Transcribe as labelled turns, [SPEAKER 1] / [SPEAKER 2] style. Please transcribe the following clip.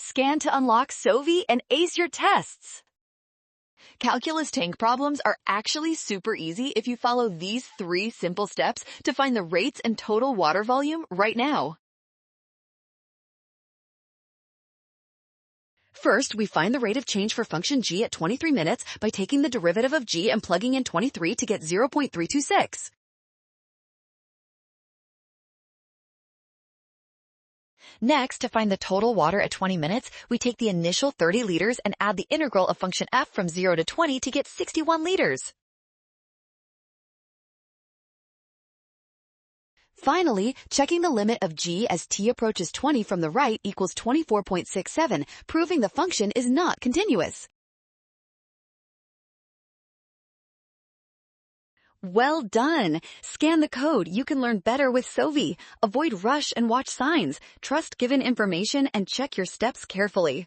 [SPEAKER 1] Scan to unlock Sovi and ace your tests. Calculus tank problems are actually super easy if you follow these 3 simple steps to find the rates and total water volume right now. First, we find the rate of change for function g at 23 minutes by taking the derivative of g and plugging in 23 to get 0.326. Next, to find the total water at 20 minutes, we take the initial 30 liters and add the integral of function f from 0 to 20 to get 61 liters. Finally, checking the limit of g as t approaches 20 from the right equals 24.67, proving the function is not continuous. Well done! Scan the code. You can learn better with Sovi. Avoid rush and watch signs. Trust given information and check your steps carefully.